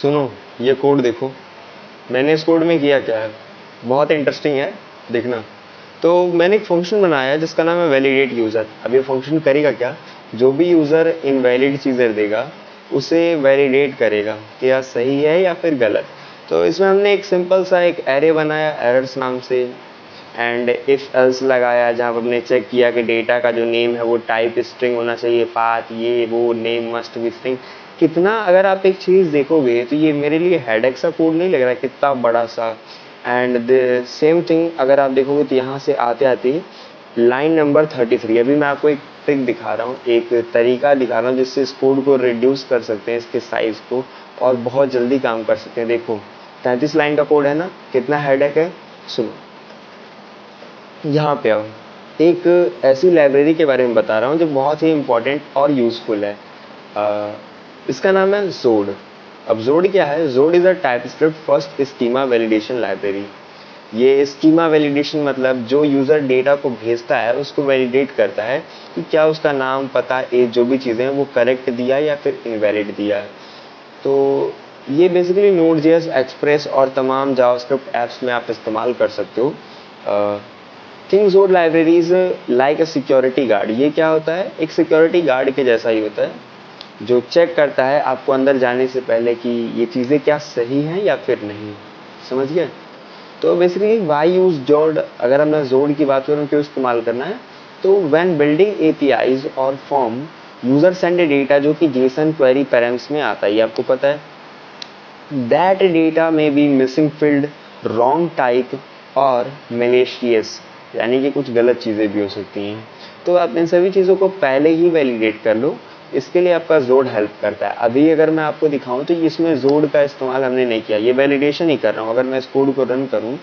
सुनो, ये कोड देखो, मैंने इस कोड में किया क्या है, बहुत इंटरेस्टिंग है, देखना। तो मैंने एक फंक्शन बनाया है जिसका नाम है वैलिडेट यूज़र। अब ये फंक्शन करेगा क्या, जो भी यूज़र इनवैलिड चीज़ें देगा उसे वैलिडेट करेगा कि यह सही है या फिर गलत। तो इसमें हमने एक सिंपल सा एक एरे बनाया एरर्स नाम से, एंड इफ एल्स लगाया जहाँ पर हमने चेक किया कि डेटा का जो नेम है वो टाइप स्ट्रिंग होना चाहिए, पाथ ये वो, नेम मस्ट बी स्ट्रिंग। कितना, अगर आप एक चीज़ देखोगे तो ये मेरे लिए हेडेक सा कोड नहीं लग रहा है, कितना बड़ा सा। एंड द सेम थिंग अगर आप देखोगे तो यहाँ से आते आते लाइन नंबर 33, अभी मैं आपको एक ट्रिक दिखा रहा हूँ, एक तरीका दिखा रहा हूँ जिससे इस कोड को रिड्यूस कर सकते हैं, इसके साइज को, और बहुत जल्दी काम कर सकते हैं। देखो 33 लाइन का कोड है ना, कितना हेडेक है। सुनो, यहाँ पे आओ, एक ऐसी लाइब्रेरी के बारे में बता रहा हूँ जो बहुत ही इंपॉर्टेंट और यूजफुल है। इसका नाम है जोड। अब जोड क्या है, जोड is a TypeScript first schema validation library. ये स्कीमा वैलिडेशन मतलब जो यूज़र डेटा को भेजता है उसको वैलिडेट करता है कि क्या उसका नाम, पता, एज, जो भी चीज़ें हैं वो करेक्ट दिया या फिर इनवैलिड दिया है। तो ये बेसिकली नोड.जेएस, एक्सप्रेस और तमाम जावास्क्रिप्ट ऐप्स में आप इस्तेमाल कर सकते हो। थिंक जोड library is like a security guard. ये क्या होता है, एक सिक्योरिटी गार्ड के जैसा ही होता है जो चेक करता है आपको अंदर जाने से पहले कि ये चीज़ें क्या सही हैं या फिर नहीं। समझ गए। तो बेसिकली वाई यूज जोड, अगर हम जोड की बात करें क्यों इस्तेमाल करना है, तो व्हेन बिल्डिंग एपीआईज और फॉर्म यूजर सेंड डेटा जो कि जेसन क्वेरी पैरेंट्स में आता है, आपको पता है, दैट डेटा में B missing field, wrong type और मैलिशियस, यानी कि कुछ गलत चीज़ें भी हो सकती हैं। तो आप इन सभी चीज़ों को पहले ही वैलिडेट कर लो, इसके लिए आपका जोड हेल्प करता है। अभी अगर मैं आपको दिखाऊं तो इसमें जोड का इस्तेमाल हमने नहीं किया, ये वैलिडेशन ही कर रहा हूँ। अगर मैं इस कोड को रन करूँ,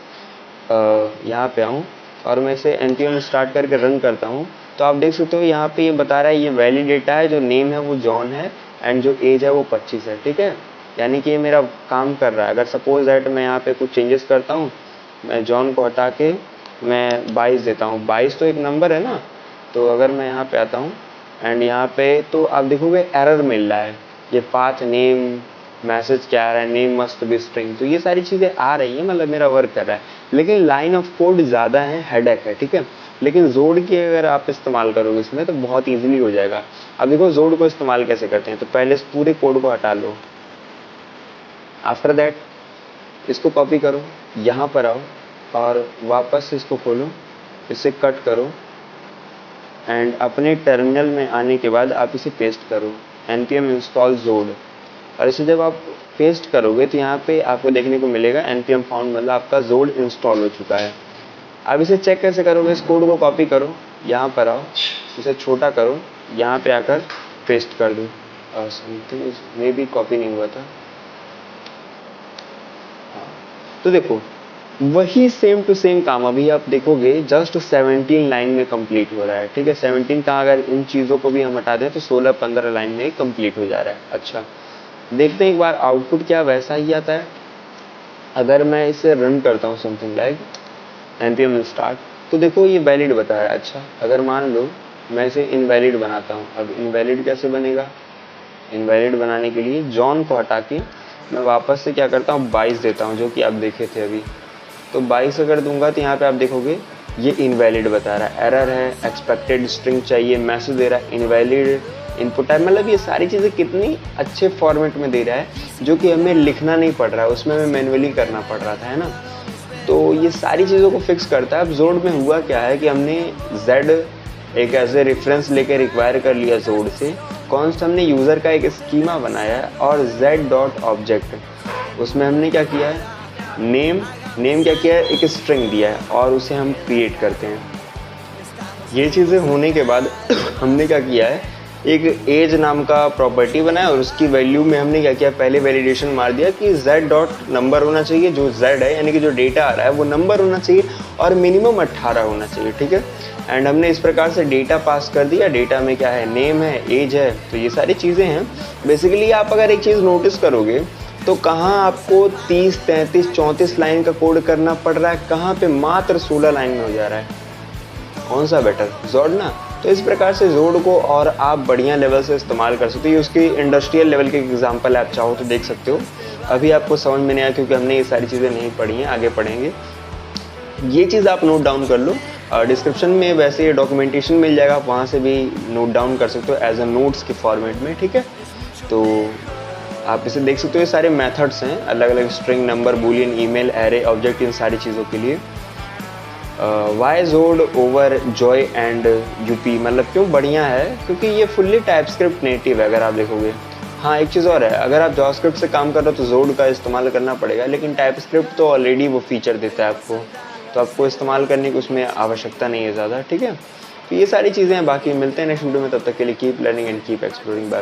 यहाँ पे आऊँ और मैं इसे npm स्टार्ट करके रन करता हूँ, तो आप देख सकते हो यहाँ पे ये बता रहा है ये वैलिड डेटा है, जो नेम है वो जॉन है एंड जो एज है वो 25 है। ठीक है, यानी कि ये मेरा काम कर रहा है। अगर सपोज दैट मैं यहाँ पे कुछ चेंजेस करता हूँ, मैं जॉन को हटा के मैं 22 देता हूँ, 22 तो एक नंबर है ना। तो अगर मैं यहाँ पे आता हूँ एंड यहाँ पे, तो आप देखोगे एरर मिल रहा है, ये पाथ नेम मैसेज क्या आ रहा है, नेम मस्ट बी स्ट्रिंग। तो ये सारी चीज़ें आ रही हैं, मतलब मेरा वर्क कर रहा है, लेकिन लाइन ऑफ कोड ज़्यादा है, हेडेक है। ठीक है, लेकिन जोड की अगर आप इस्तेमाल करोगे इसमें तो बहुत ईजिली हो जाएगा। अब देखो जोड को इस्तेमाल कैसे करते हैं, तो पहले इस पूरे कोड को हटा लो। आफ्टर दैट इसको कॉपी करो, यहाँ पर आओ और वापस इसको खोलो, इसे कट करो एंड अपने टर्मिनल में आने के बाद आप इसे पेस्ट करो, npm install जोड। और इसे जब आप पेस्ट करोगे तो यहाँ पे आपको देखने को मिलेगा npm फाउंड, मतलब आपका जोड इंस्टॉल हो चुका है। अब इसे चेक कैसे करोगे, इस कोड को कॉपी करो, यहाँ पर आओ, इसे छोटा करो, यहाँ पे आकर पेस्ट कर दो। समथिंग मे बी कॉपी नहीं हुआ था। तो देखो वही सेम टू सेम काम अभी आप देखोगे जस्ट 17 लाइन में कंप्लीट हो रहा है। ठीक है, 17 का अगर इन चीज़ों को भी हम हटा दें तो 16-15 लाइन में कंप्लीट हो जा रहा है। अच्छा, देखते हैं एक बार आउटपुट क्या वैसा ही आता है। अगर मैं इसे रन करता हूँ समथिंग लाइक npm स्टार्ट, तो देखो ये वैलिड बता रहा है। अच्छा, अगर मान लो मैं इसे इनवैलिड बनाता हूँ, अब इनवैलिड कैसे बनेगा, इनवैलिड बनाने के लिए जॉन को हटा के मैं वापस से क्या करता हूँ 22 देता हूँ, जो कि आप देखे थे अभी। तो 22 अगर दूंगा तो यहाँ पे आप देखोगे ये इनवैलिड बता रहा है, एरर है, एक्सपेक्टेड स्ट्रिंग चाहिए, मैसेज दे रहा है, इनवैलिड इनपुट टाइप। मतलब ये सारी चीज़ें कितनी अच्छे फॉर्मेट में दे रहा है, जो कि हमें लिखना नहीं पड़ रहा है, उसमें हमें मैन्युअली करना पड़ रहा था, है ना। तो ये सारी चीज़ों को फिक्स करता है। अब जोड में हुआ क्या है कि हमने z एक ऐसे रेफरेंस लेके रिक्वायर कर लिया जोड से, कॉन्स्ट हमने यूज़र का एक स्कीमा बनाया है और z डॉट ऑब्जेक्ट, उसमें हमने क्या किया है, नेम क्या किया है, एक स्ट्रिंग दिया है और उसे हम क्रिएट करते हैं। ये चीज़ें होने के बाद हमने क्या किया है, एक एज नाम का प्रॉपर्टी बनाया और उसकी वैल्यू में हमने क्या किया, पहले वैलिडेशन मार दिया कि z डॉट नंबर होना चाहिए, जो z है यानी कि जो डेटा आ रहा है वो नंबर होना चाहिए और मिनिमम 18 होना चाहिए। ठीक है, एंड हमने इस प्रकार से डेटा पास कर दिया। डेटा में क्या है, नेम है, एज है, तो ये सारी चीज़ें हैं। बेसिकली आप अगर एक चीज़ नोटिस करोगे तो कहाँ आपको 30, 33, 34 लाइन का कोड करना पड़ रहा है, कहाँ पे मात्र 16 लाइन में हो जा रहा है। कौन सा बेटर, जोड ना। तो इस प्रकार से जोड को और आप बढ़िया लेवल से इस्तेमाल कर सकते हो। उसकी इंडस्ट्रियल लेवल के एग्जांपल आप चाहो तो देख सकते हो। अभी आपको समझ में नहीं आया क्योंकि हमने ये सारी चीज़ें नहीं पढ़ी हैं, आगे पढ़ेंगे। ये चीज़ आप नोट डाउन कर लो। डिस्क्रिप्शन में वैसे ये डॉक्यूमेंटेशन मिल जाएगा, आप वहाँ से भी नोट डाउन कर सकते हो एज अ नोट्स के फॉर्मेट में, ठीक है। तो आप इसे देख सकते हो, ये सारे मेथड्स हैं अलग अलग, string, number, boolean, email, array, object, इन सारी चीज़ों के लिए। वाई जोड ओवर जॉय एंड यूपी, मतलब क्यों बढ़िया है, क्योंकि ये फुल्ली टाइपस्क्रिप्ट नेटिव है अगर आप देखोगे। हाँ, एक चीज़ और है, अगर आप जावास्क्रिप्ट से काम कर रहे हो तो जोड का इस्तेमाल करना पड़ेगा, लेकिन टाइपस्क्रिप्ट तो ऑलरेडी वो फीचर देता है आपको, तो आपको इस्तेमाल करने की उसमें आवश्यकता नहीं है ज़्यादा, ठीक है। तो ये सारी चीज़ें हैं, बाकी मिलते हैं नेक्स्ट वीडियो में, तब तक के लिए keep learning and keep exploring. Bye.